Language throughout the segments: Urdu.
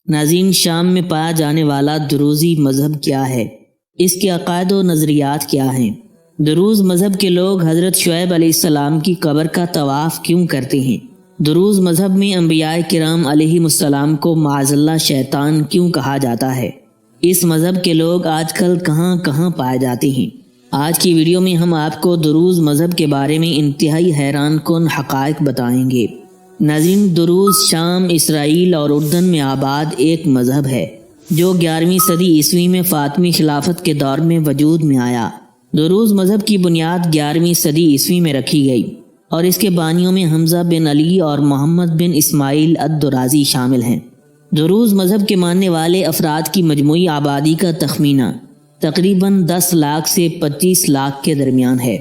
ناظرین، شام میں پایا جانے والا دروزی مذہب کیا ہے؟ اس کے عقائد و نظریات کیا ہیں؟ دروز مذہب کے لوگ حضرت شعیب علیہ السلام کی قبر کا طواف کیوں کرتے ہیں؟ دروز مذہب میں انبیاء کرام علیہم السلام کو معاذ اللہ شیطان کیوں کہا جاتا ہے؟ اس مذہب کے لوگ آج کل کہاں کہاں پائے جاتے ہیں؟ آج کی ویڈیو میں ہم آپ کو دروز مذہب کے بارے میں انتہائی حیران کن حقائق بتائیں گے۔ ناظرین، دروز شام، اسرائیل اور اردن میں آباد ایک مذہب ہے جو 11ویں صدی عیسوی میں فاطمی خلافت کے دور میں وجود میں آیا۔ دروز مذہب کی بنیاد 11ویں صدی عیسوی میں رکھی گئی اور اس کے بانیوں میں حمزہ بن علی اور محمد بن اسماعیل الدرازی شامل ہیں۔ دروز مذہب کے ماننے والے افراد کی مجموعی آبادی کا تخمینہ تقریباً 10 لاکھ سے 25 لاکھ کے درمیان ہے۔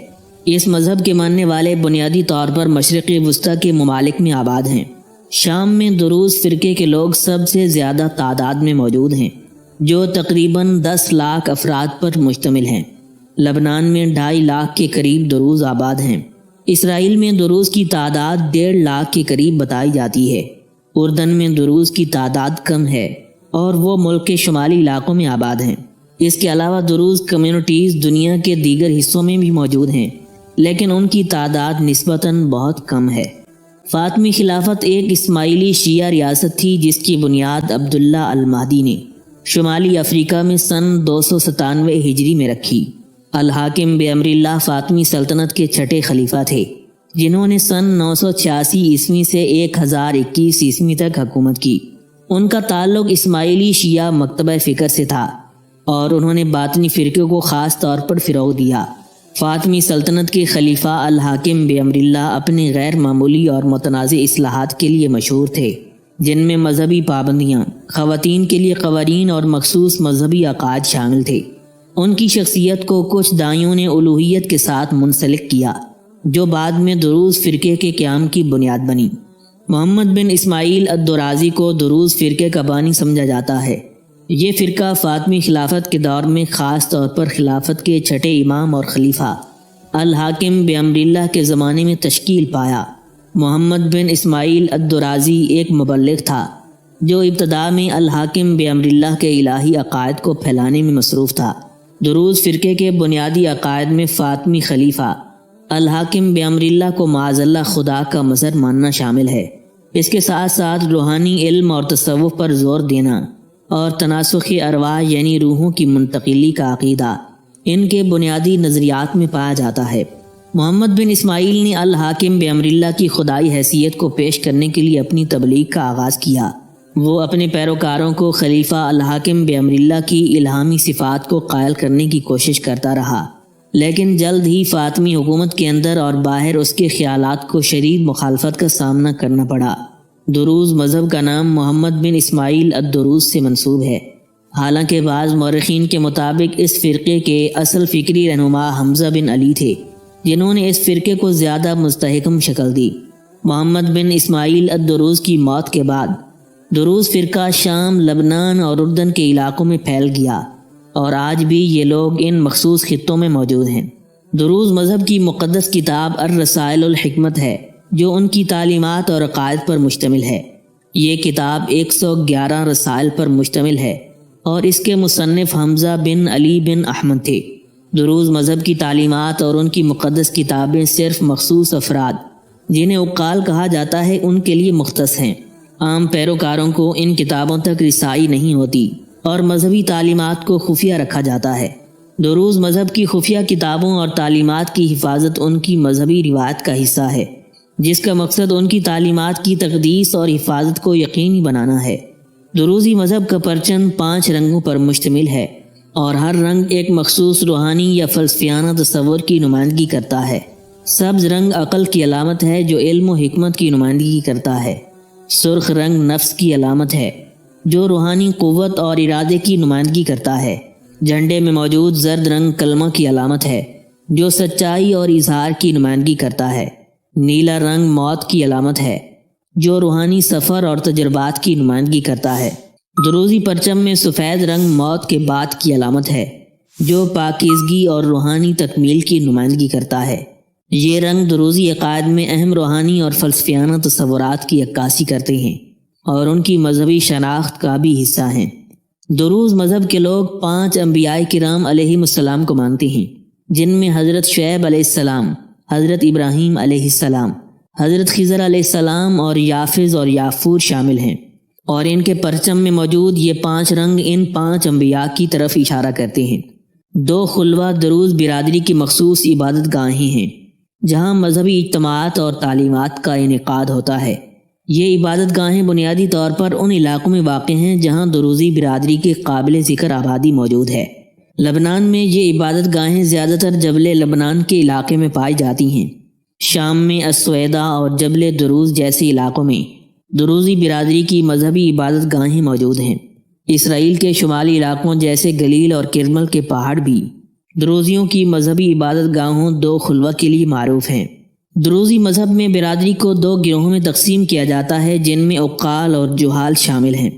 اس مذہب کے ماننے والے بنیادی طور پر مشرق وسطیٰ کے ممالک میں آباد ہیں۔ شام میں دروز فرقے کے لوگ سب سے زیادہ تعداد میں موجود ہیں، جو تقریباً 10 لاکھ افراد پر مشتمل ہیں۔ لبنان میں 2.5 لاکھ کے قریب دروز آباد ہیں۔ اسرائیل میں دروز کی تعداد 1.5 لاکھ کے قریب بتائی جاتی ہے۔ اردن میں دروز کی تعداد کم ہے اور وہ ملک کے شمالی علاقوں میں آباد ہیں۔ اس کے علاوہ دروز کمیونٹیز دنیا کے دیگر حصوں میں بھی موجود ہیں، لیکن ان کی تعداد نسبتاً بہت کم ہے۔ فاطمی خلافت ایک اسماعیلی شیعہ ریاست تھی جس کی بنیاد عبداللہ المہدی نے شمالی افریقہ میں سن 297 ہجری میں رکھی۔ الحاکم بامر اللہ فاطمی سلطنت کے چھٹے خلیفہ تھے، جنہوں نے سن 986 عیسوی سے 1021 عیسوی تک حکومت کی۔ ان کا تعلق اسماعیلی شیعہ مکتبہ فکر سے تھا اور انہوں نے باطنی فرقے کو خاص طور پر فروغ دیا۔ فاطمی سلطنت کے خلیفہ الحاکم بامر اللہ اپنے غیر معمولی اور متنازع اصلاحات کے لیے مشہور تھے، جن میں مذہبی پابندیاں، خواتین کے لیے قوانین اور مخصوص مذہبی عقائد شامل تھے۔ ان کی شخصیت کو کچھ دائیوں نے الوہیت کے ساتھ منسلک کیا، جو بعد میں دروز فرقے کے قیام کی بنیاد بنی۔ محمد بن اسماعیل الدرازی کو دروز فرقے کا بانی سمجھا جاتا ہے۔ یہ فرقہ فاطمی خلافت کے دور میں خاص طور پر خلافت کے چھٹے امام اور خلیفہ الحاکم بامر اللہ کے زمانے میں تشکیل پایا۔ محمد بن اسماعیل الدرازی ایک مبلغ تھا جو ابتدا میں الحاکم بامر اللہ کے الہی عقائد کو پھیلانے میں مصروف تھا۔ دروز فرقے کے بنیادی عقائد میں فاطمی خلیفہ الحاکم بامر اللہ کو معاذ اللہ خدا کا مظہر ماننا شامل ہے۔ اس کے ساتھ ساتھ روحانی علم اور تصوف پر زور دینا اور تناسخ ارواح یعنی روحوں کی منتقلی کا عقیدہ ان کے بنیادی نظریات میں پایا جاتا ہے۔ محمد بن اسماعیل نے الحاکم بامر اللہ کی خدائی حیثیت کو پیش کرنے کے لیے اپنی تبلیغ کا آغاز کیا۔ وہ اپنے پیروکاروں کو خلیفہ الحاکم بامر اللہ کی الہامی صفات کو قائل کرنے کی کوشش کرتا رہا، لیکن جلد ہی فاطمی حکومت کے اندر اور باہر اس کے خیالات کو شدید مخالفت کا سامنا کرنا پڑا۔ دروز مذہب کا نام محمد بن اسماعیل الدروز سے منسوب ہے، حالانکہ بعض مورخین کے مطابق اس فرقے کے اصل فکری رہنما حمزہ بن علی تھے، جنہوں نے اس فرقے کو زیادہ مستحکم شکل دی۔ محمد بن اسماعیل الدروز کی موت کے بعد دروز فرقہ شام، لبنان اور اردن کے علاقوں میں پھیل گیا اور آج بھی یہ لوگ ان مخصوص خطوں میں موجود ہیں۔ دروز مذہب کی مقدس کتاب الرسائل الحکمت ہے، جو ان کی تعلیمات اور عقائد پر مشتمل ہے۔ یہ کتاب 111 رسائل پر مشتمل ہے اور اس کے مصنف حمزہ بن علی بن احمد تھے۔ دروز مذہب کی تعلیمات اور ان کی مقدس کتابیں صرف مخصوص افراد، جنہیں عقال کہا جاتا ہے، ان کے لیے مختص ہیں۔ عام پیروکاروں کو ان کتابوں تک رسائی نہیں ہوتی اور مذہبی تعلیمات کو خفیہ رکھا جاتا ہے۔ دروز مذہب کی خفیہ کتابوں اور تعلیمات کی حفاظت ان کی مذہبی روایت کا حصہ ہے، جس کا مقصد ان کی تعلیمات کی تقدیس اور حفاظت کو یقینی بنانا ہے۔ دروزی مذہب کا پرچم 5 رنگوں پر مشتمل ہے اور ہر رنگ ایک مخصوص روحانی یا فلسفیانہ تصور کی نمائندگی کرتا ہے۔ سبز رنگ عقل کی علامت ہے جو علم و حکمت کی نمائندگی کرتا ہے۔ سرخ رنگ نفس کی علامت ہے جو روحانی قوت اور ارادے کی نمائندگی کرتا ہے۔ جھنڈے میں موجود زرد رنگ کلمہ کی علامت ہے جو سچائی اور اظہار کی نمائندگی کرتا ہے۔ نیلا رنگ موت کی علامت ہے جو روحانی سفر اور تجربات کی نمائندگی کرتا ہے۔ دروزی پرچم میں سفید رنگ موت کے بعد کی علامت ہے جو پاکیزگی اور روحانی تکمیل کی نمائندگی کرتا ہے۔ یہ رنگ دروزی عقائد میں اہم روحانی اور فلسفیانہ تصورات کی عکاسی کرتے ہیں اور ان کی مذہبی شناخت کا بھی حصہ ہیں۔ دروز مذہب کے لوگ 5 انبیاء کرام علیہم السلام کو مانتے ہیں، جن میں حضرت شعیب علیہ السلام، حضرت ابراہیم علیہ السلام، حضرت خضر علیہ السلام اور یافز اور یافور شامل ہیں، اور ان کے پرچم میں موجود یہ 5 رنگ ان 5 انبیاء کی طرف اشارہ کرتے ہیں۔ 2 خلوہ دروز برادری کی مخصوص عبادت گاہیں ہیں جہاں مذہبی اجتماعات اور تعلیمات کا انعقاد ہوتا ہے۔ یہ عبادت گاہیں بنیادی طور پر ان علاقوں میں واقع ہیں جہاں دروزی برادری کے قابل ذکر آبادی موجود ہے۔ لبنان میں یہ عبادت گاہیں زیادہ تر جبل لبنان کے علاقے میں پائی جاتی ہیں۔ شام میں السویدہ اور جبل دروز جیسے علاقوں میں دروزی برادری کی مذہبی عبادت گاہیں موجود ہیں۔ اسرائیل کے شمالی علاقوں جیسے گلیل اور کرمل کے پہاڑ بھی دروزیوں کی مذہبی عبادت گاہوں 2 خلوہ کے لیے معروف ہیں۔ دروزی مذہب میں برادری کو 2 گروہوں میں تقسیم کیا جاتا ہے، جن میں عقال اور جہال شامل ہیں۔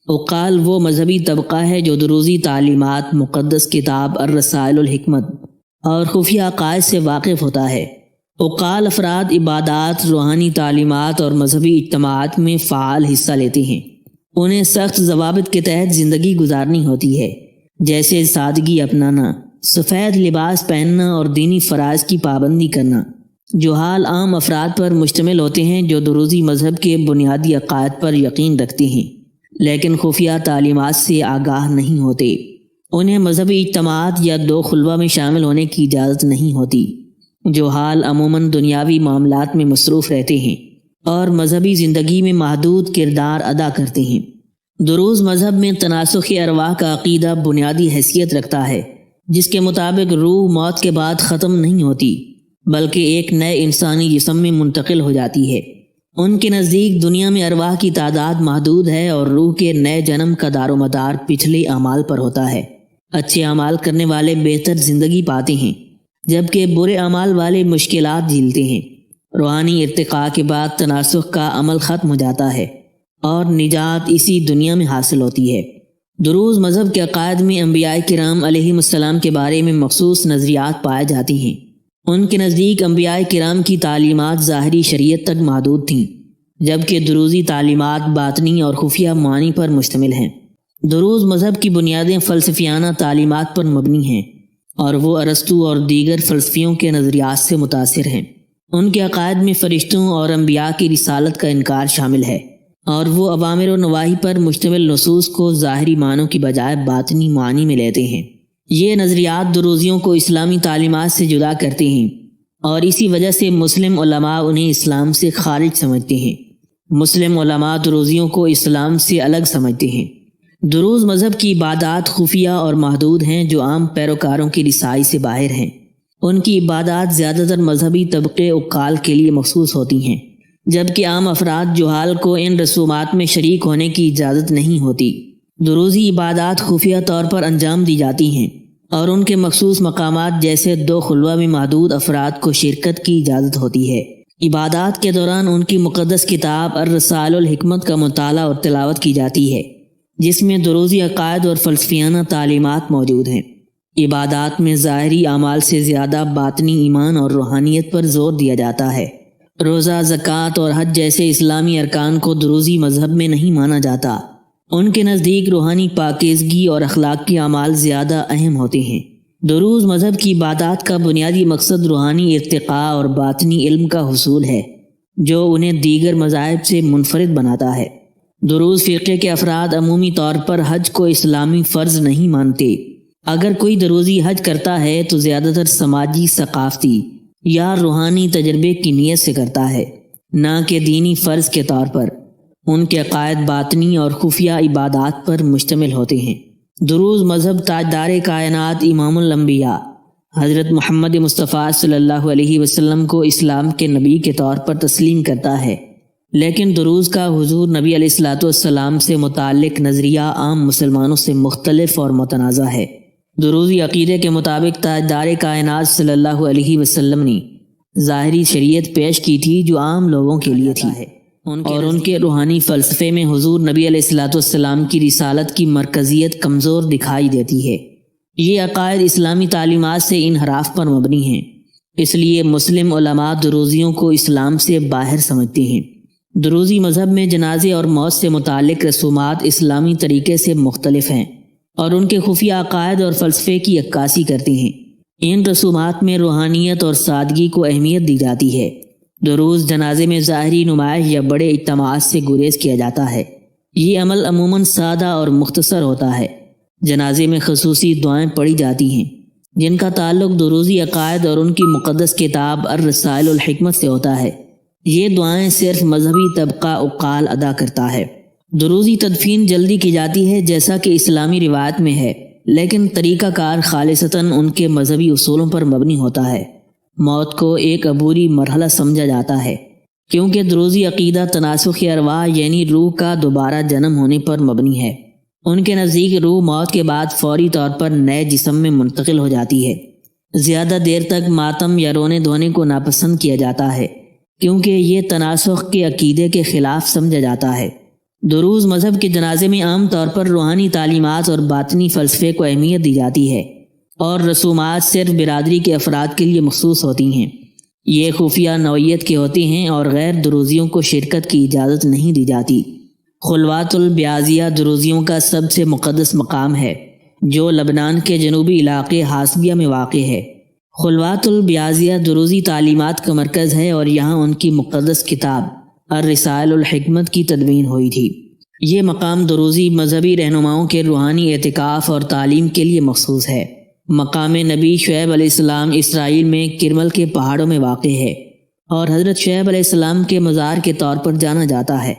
عقال وہ مذہبی طبقہ ہے جو دروزی تعلیمات، مقدس کتاب الرسائل الحکمت اور خفیہ عقائد سے واقف ہوتا ہے۔ عقال افراد عبادات، روحانی تعلیمات اور مذہبی اجتماعات میں فعال حصہ لیتے ہیں۔ انہیں سخت ضوابط کے تحت زندگی گزارنی ہوتی ہے، جیسے سادگی اپنانا، سفید لباس پہننا اور دینی فرائض کی پابندی کرنا۔ جہال عام افراد پر مشتمل ہوتے ہیں جو دروزی مذہب کے بنیادی عقائد پر یقین رکھتے ہیں لیکن خفیہ تعلیمات سے آگاہ نہیں ہوتے۔ انہیں مذہبی اجتماعات یا 2 خلوہ میں شامل ہونے کی اجازت نہیں ہوتی۔ جہال عموماً دنیاوی معاملات میں مصروف رہتے ہیں اور مذہبی زندگی میں محدود کردار ادا کرتے ہیں۔ دروز مذہب میں تناسخ ارواح کا عقیدہ بنیادی حیثیت رکھتا ہے، جس کے مطابق روح موت کے بعد ختم نہیں ہوتی بلکہ ایک نئے انسانی جسم میں منتقل ہو جاتی ہے۔ ان کے نزدیک دنیا میں ارواح کی تعداد محدود ہے اور روح کے نئے جنم کا دار و مدار پچھلے اعمال پر ہوتا ہے۔ اچھے اعمال کرنے والے بہتر زندگی پاتے ہیں جبکہ برے اعمال والے مشکلات جھیلتے ہیں۔ روحانی ارتقاء کے بعد تناسخ کا عمل ختم ہو جاتا ہے اور نجات اسی دنیا میں حاصل ہوتی ہے۔ دروز مذہب کے عقائد میں انبیاء کرام علیہم السلام کے بارے میں مخصوص نظریات پائے جاتے ہیں۔ ان کے نزدیک انبیاء کرام کی تعلیمات ظاہری شریعت تک محدود تھیں، جبکہ دروزی تعلیمات باطنی اور خفیہ معانی پر مشتمل ہیں۔ دروز مذہب کی بنیادیں فلسفیانہ تعلیمات پر مبنی ہیں اور وہ ارسطو اور دیگر فلسفیوں کے نظریات سے متاثر ہیں۔ ان کے عقائد میں فرشتوں اور انبیاء کی رسالت کا انکار شامل ہے اور وہ اوامر و نواہی پر مشتمل نصوص کو ظاہری معنوں کی بجائے باطنی معانی میں لیتے ہیں۔ یہ نظریات دروزیوں کو اسلامی تعلیمات سے جدا کرتے ہیں اور اسی وجہ سے مسلم علماء انہیں اسلام سے خارج سمجھتے ہیں۔ مسلم علماء دروزیوں کو اسلام سے الگ سمجھتے ہیں۔ دروز مذہب کی عبادات خفیہ اور محدود ہیں جو عام پیروکاروں کی رسائی سے باہر ہیں۔ ان کی عبادات زیادہ تر مذہبی طبقے عقال کے لیے مخصوص ہوتی ہیں، جبکہ عام افراد جہال کو ان رسومات میں شریک ہونے کی اجازت نہیں ہوتی۔ دروزی عبادات خفیہ طور پر انجام دی جاتی ہیں اور ان کے مخصوص مقامات جیسے 2 خلوہ میں محدود افراد کو شرکت کی اجازت ہوتی ہے۔ عبادات کے دوران ان کی مقدس کتاب الرسائل الحکمت کا مطالعہ اور تلاوت کی جاتی ہے، جس میں دروزی عقائد اور فلسفیانہ تعلیمات موجود ہیں۔ عبادات میں ظاہری اعمال سے زیادہ باطنی ایمان اور روحانیت پر زور دیا جاتا ہے۔ روزہ، زکوٰۃ اور حج جیسے اسلامی ارکان کو دروزی مذہب میں نہیں مانا جاتا۔ ان کے نزدیک روحانی پاکیزگی اور اخلاقی اعمال زیادہ اہم ہوتے ہیں۔ دروز مذہب کی عبادات کا بنیادی مقصد روحانی ارتقاء اور باطنی علم کا حصول ہے، جو انہیں دیگر مذاہب سے منفرد بناتا ہے۔ دروز فرقے کے افراد عمومی طور پر حج کو اسلامی فرض نہیں مانتے۔ اگر کوئی دروزی حج کرتا ہے تو زیادہ تر سماجی، ثقافتی یا روحانی تجربے کی نیت سے کرتا ہے، نہ کہ دینی فرض کے طور پر۔ ان کے عقائد باطنی اور خفیہ عبادات پر مشتمل ہوتے ہیں۔ دروز مذہب تاجدار کائنات امام الانبیاء حضرت محمد مصطفیٰ صلی اللہ علیہ وسلم کو اسلام کے نبی کے طور پر تسلیم کرتا ہے، لیکن دروز کا حضور نبی علیہ الصلوۃ والسلام سے متعلق نظریہ عام مسلمانوں سے مختلف اور متنازع ہے۔ دروزی عقیدے کے مطابق تاجدار کائنات صلی اللہ علیہ وسلم نے ظاہری شریعت پیش کی تھی جو عام لوگوں کے لیے تھی، اور ان کے روحانی فلسفے میں حضور نبی علیہ الصلوۃ والسلام کی رسالت کی مرکزیت کمزور دکھائی دیتی ہے۔ یہ عقائد اسلامی تعلیمات سے انحراف پر مبنی ہیں، اس لیے مسلم علماء دروزیوں کو اسلام سے باہر سمجھتے ہیں۔ دروزی مذہب میں جنازے اور موت سے متعلق رسومات اسلامی طریقے سے مختلف ہیں اور ان کے خفیہ عقائد اور فلسفے کی عکاسی کرتی ہیں۔ ان رسومات میں روحانیت اور سادگی کو اہمیت دی جاتی ہے۔ دروز جنازے میں ظاہری نمائش یا بڑے اجتماعات سے گریز کیا جاتا ہے۔ یہ عمل عموماً سادہ اور مختصر ہوتا ہے۔ جنازے میں خصوصی دعائیں پڑھی جاتی ہیں جن کا تعلق دروزی عقائد اور ان کی مقدس کتاب الرسائل الحکمت سے ہوتا ہے۔ یہ دعائیں صرف مذہبی طبقہ عقال ادا کرتا ہے۔ دروزی تدفین جلدی کی جاتی ہے جیسا کہ اسلامی روایت میں ہے، لیکن طریقہ کار خالصتاً ان کے مذہبی اصولوں پر مبنی ہوتا ہے۔ موت کو ایک عبوری مرحلہ سمجھا جاتا ہے کیونکہ دروزی عقیدہ تناسخ ارواح یعنی روح کا دوبارہ جنم ہونے پر مبنی ہے۔ ان کے نزدیک روح موت کے بعد فوری طور پر نئے جسم میں منتقل ہو جاتی ہے۔ زیادہ دیر تک ماتم یا رونے دھونے کو ناپسند کیا جاتا ہے کیونکہ یہ تناسخ کے عقیدے کے خلاف سمجھا جاتا ہے۔ دروز مذہب کے جنازے میں عام طور پر روحانی تعلیمات اور باطنی فلسفے کو اہمیت دی جاتی ہے اور رسومات صرف برادری کے افراد کے لیے مخصوص ہوتی ہیں۔ یہ خفیہ نوعیت کے ہوتی ہیں اور غیر دروزیوں کو شرکت کی اجازت نہیں دی جاتی۔ خلوات البیاضیہ دروزیوں کا سب سے مقدس مقام ہے جو لبنان کے جنوبی علاقے حاسبیہ میں واقع ہے۔ خلوات البیاضیہ دروزی تعلیمات کا مرکز ہے اور یہاں ان کی مقدس کتاب الرسائل الحکمت کی تدوین ہوئی تھی۔ یہ مقام دروزی مذہبی رہنماؤں کے روحانی اعتکاف اور تعلیم کے لیے مخصوص ہے۔ مقام نبی شعیب علیہ السلام اسرائیل میں کرمل کے پہاڑوں میں واقع ہے اور حضرت شعیب علیہ السلام کے مزار کے طور پر جانا جاتا ہے،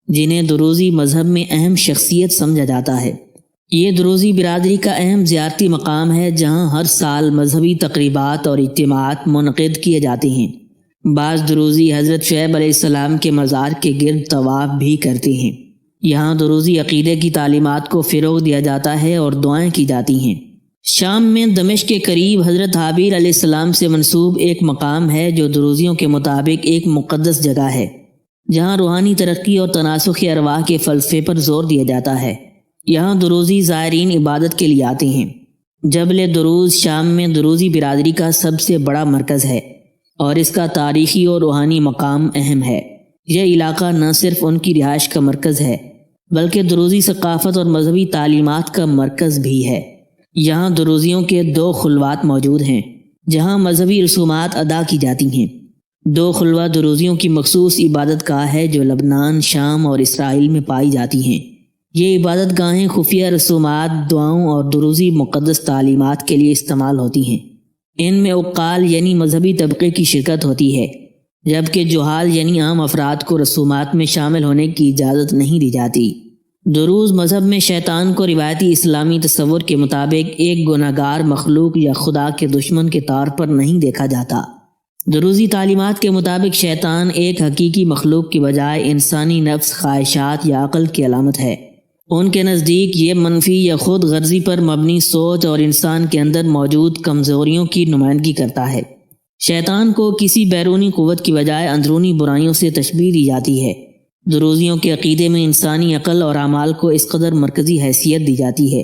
جنہیں دروزی مذہب میں اہم شخصیت سمجھا جاتا ہے۔ یہ دروزی برادری کا اہم زیارتی مقام ہے جہاں ہر سال مذہبی تقریبات اور اجتماعات منعقد کیے جاتے ہیں۔ بعض دروزی حضرت شعیب علیہ السلام کے مزار کے گرد طواف بھی کرتے ہیں۔ یہاں دروزی عقیدے کی تعلیمات کو فروغ دیا جاتا ہے اور دعائیں کی جاتی ہیں۔ شام میں دمشق کے قریب حضرت حابیل علیہ السلام سے منسوب ایک مقام ہے جو دروزیوں کے مطابق ایک مقدس جگہ ہے جہاں روحانی ترقی اور تناسخ ارواح کے فلسفے پر زور دیا جاتا ہے۔ یہاں دروزی زائرین عبادت کے لیے آتے ہیں۔ جبل دروز شام میں دروزی برادری کا سب سے بڑا مرکز ہے اور اس کا تاریخی اور روحانی مقام اہم ہے۔ یہ علاقہ نہ صرف ان کی رہائش کا مرکز ہے بلکہ دروزی ثقافت اور مذہبی تعلیمات کا مرکز بھی ہے۔ یہاں دروزیوں کے 2 خلوات موجود ہیں جہاں مذہبی رسومات ادا کی جاتی ہیں۔ 2 خلوہ دروزیوں کی مخصوص عبادت گاہ ہے جو لبنان، شام اور اسرائیل میں پائی جاتی ہیں۔ یہ عبادت گاہیں خفیہ رسومات، دعاؤں اور دروزی مقدس تعلیمات کے لیے استعمال ہوتی ہیں۔ ان میں عقال یعنی مذہبی طبقے کی شرکت ہوتی ہے جبکہ جہال یعنی عام افراد کو رسومات میں شامل ہونے کی اجازت نہیں دی جاتی۔ دروز مذہب میں شیطان کو روایتی اسلامی تصور کے مطابق ایک گناہگار مخلوق یا خدا کے دشمن کے طور پر نہیں دیکھا جاتا۔ دروزی تعلیمات کے مطابق شیطان ایک حقیقی مخلوق کی بجائے انسانی نفس، خواہشات یا عقل کی علامت ہے۔ ان کے نزدیک یہ منفی یا خود غرضی پر مبنی سوچ اور انسان کے اندر موجود کمزوریوں کی نمائندگی کرتا ہے۔ شیطان کو کسی بیرونی قوت کی بجائے اندرونی برائیوں سے تشبیہ دی جاتی ہے۔ دروزیوں کے عقیدے میں انسانی عقل اور اعمال کو اس قدر مرکزی حیثیت دی جاتی ہے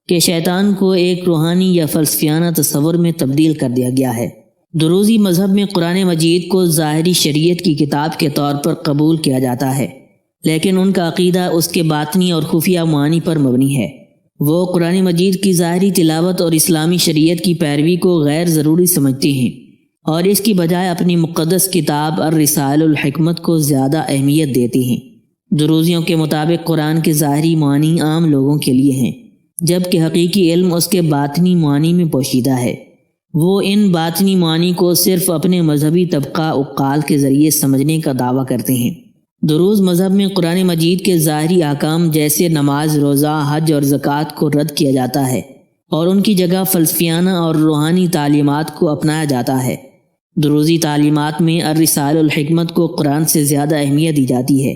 کہ شیطان کو ایک روحانی یا فلسفیانہ تصور میں تبدیل کر دیا گیا ہے۔ دروزی مذہب میں قرآن مجید کو ظاہری شریعت کی کتاب کے طور پر قبول کیا جاتا ہے، لیکن ان کا عقیدہ اس کے باطنی اور خفیہ معانی پر مبنی ہے۔ وہ قرآن مجید کی ظاہری تلاوت اور اسلامی شریعت کی پیروی کو غیر ضروری سمجھتے ہیں اور اس کی بجائے اپنی مقدس کتاب الرسائل الحکمت کو زیادہ اہمیت دیتے ہیں۔ دروزیوں کے مطابق قرآن کے ظاہری معانی عام لوگوں کے لیے ہیں جبکہ حقیقی علم اس کے باطنی معانی میں پوشیدہ ہے۔ وہ ان باطنی معانی کو صرف اپنے مذہبی طبقہ عقال کے ذریعے سمجھنے کا دعویٰ کرتے ہیں۔ دروز مذہب میں قرآن مجید کے ظاہری احکام جیسے نماز، روزہ، حج اور زکوٰۃ کو رد کیا جاتا ہے اور ان کی جگہ فلسفیانہ اور روحانی تعلیمات کو اپنایا جاتا ہے۔ دروزی تعلیمات میں الرسائل الحکمت کو قرآن سے زیادہ اہمیت دی جاتی ہے۔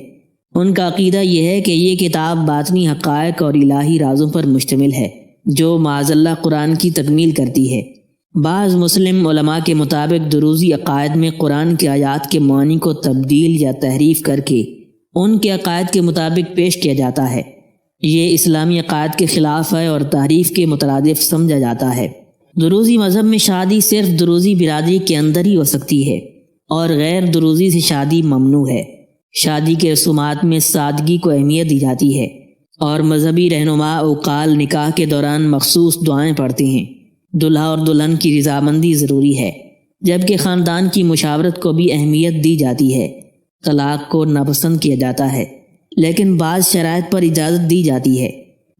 ان کا عقیدہ یہ ہے کہ یہ کتاب باطنی حقائق اور الہی رازوں پر مشتمل ہے جو معاذ اللہ قرآن کی تکمیل کرتی ہے۔ بعض مسلم علماء کے مطابق دروزی عقائد میں قرآن کی آیات کے معانی کو تبدیل یا تحریف کر کے ان کے عقائد کے مطابق پیش کیا جاتا ہے۔ یہ اسلامی عقائد کے خلاف ہے اور تحریف کے مترادف سمجھا جاتا ہے۔ دروزی مذہب میں شادی صرف دروزی برادری کے اندر ہی ہو سکتی ہے اور غیر دروزی سے شادی ممنوع ہے۔ شادی کے رسومات میں سادگی کو اہمیت دی جاتی ہے اور مذہبی رہنما اوقال نکاح کے دوران مخصوص دعائیں پڑھتے ہیں۔ دلہا اور دلہن کی رضامندی ضروری ہے، جبکہ خاندان کی مشاورت کو بھی اہمیت دی جاتی ہے۔ طلاق کو ناپسند کیا جاتا ہے، لیکن بعض شرائط پر اجازت دی جاتی ہے۔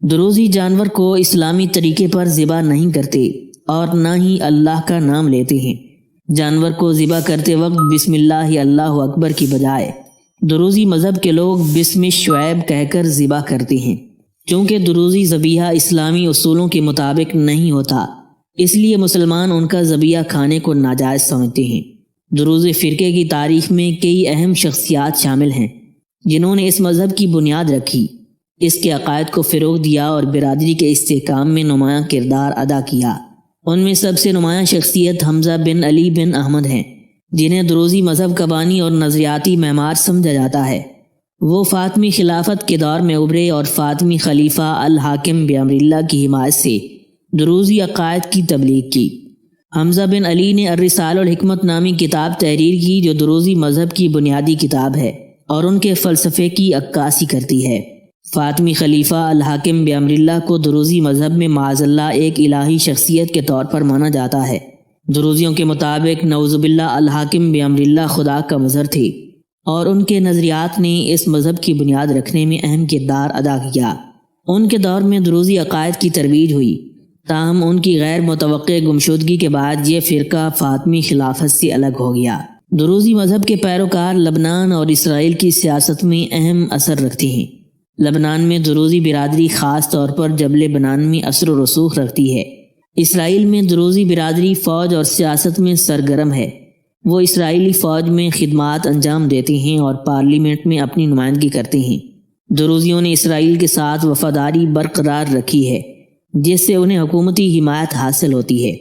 دروزی جانور کو اسلامی طریقے پر ذبح نہیں کرتے اور نہ ہی اللہ کا نام لیتے ہیں۔ جانور کو ذبح کرتے وقت بسم اللہ اللہ اکبر کی بجائے دروزی مذہب کے لوگ بسم شعیب کہہ کر ذبح کرتے ہیں۔ چونکہ دروزی ذبیحہ اسلامی اصولوں کے مطابق نہیں ہوتا، اس لیے مسلمان ان کا ذبیحہ کھانے کو ناجائز سمجھتے ہیں۔ دروزی فرقے کی تاریخ میں کئی اہم شخصیات شامل ہیں جنہوں نے اس مذہب کی بنیاد رکھی، اس کے عقائد کو فروغ دیا اور برادری کے استحکام میں نمایاں کردار ادا کیا۔ ان میں سب سے نمایاں شخصیت حمزہ بن علی بن احمد ہیں، جنہیں دروزی مذہب کا بانی اور نظریاتی معمار سمجھا جاتا ہے۔ وہ فاطمی خلافت کے دور میں ابھرے اور فاطمی خلیفہ الحاکم بامر اللہ کی حمایت سے دروزی عقائد کی تبلیغ کی۔ حمزہ بن علی نے الرسالہ الحکمت نامی کتاب تحریر کی، جو دروزی مذہب کی بنیادی کتاب ہے اور ان کے فلسفے کی عکاسی کرتی ہے۔ فاطمی خلیفہ الحاکم بامر اللہ کو دروزی مذہب میں معاذ اللہ ایک الہی شخصیت کے طور پر مانا جاتا ہے۔ دروزیوں کے مطابق نعوذ باللہ الحاکم بامر اللہ خدا کا مظہر تھے اور ان کے نظریات نے اس مذہب کی بنیاد رکھنے میں اہم کردار ادا کیا۔ ان کے دور میں دروزی عقائد کی ترویج ہوئی، تاہم ان کی غیر متوقع گمشدگی کے بعد یہ فرقہ فاطمی خلافت سے الگ ہو گیا۔ دروزی مذہب کے پیروکار لبنان اور اسرائیل کی سیاست میں اہم اثر رکھتے ہیں۔ لبنان میں دروزی برادری خاص طور پر جبل بنان میں اثر و رسوخ رکھتی ہے۔ اسرائیل میں دروزی برادری فوج اور سیاست میں سرگرم ہے۔ وہ اسرائیلی فوج میں خدمات انجام دیتے ہیں اور پارلیمنٹ میں اپنی نمائندگی کرتے ہیں۔ دروزیوں نے اسرائیل کے ساتھ وفاداری برقرار رکھی ہے، جس سے انہیں حکومتی حمایت حاصل ہوتی ہے۔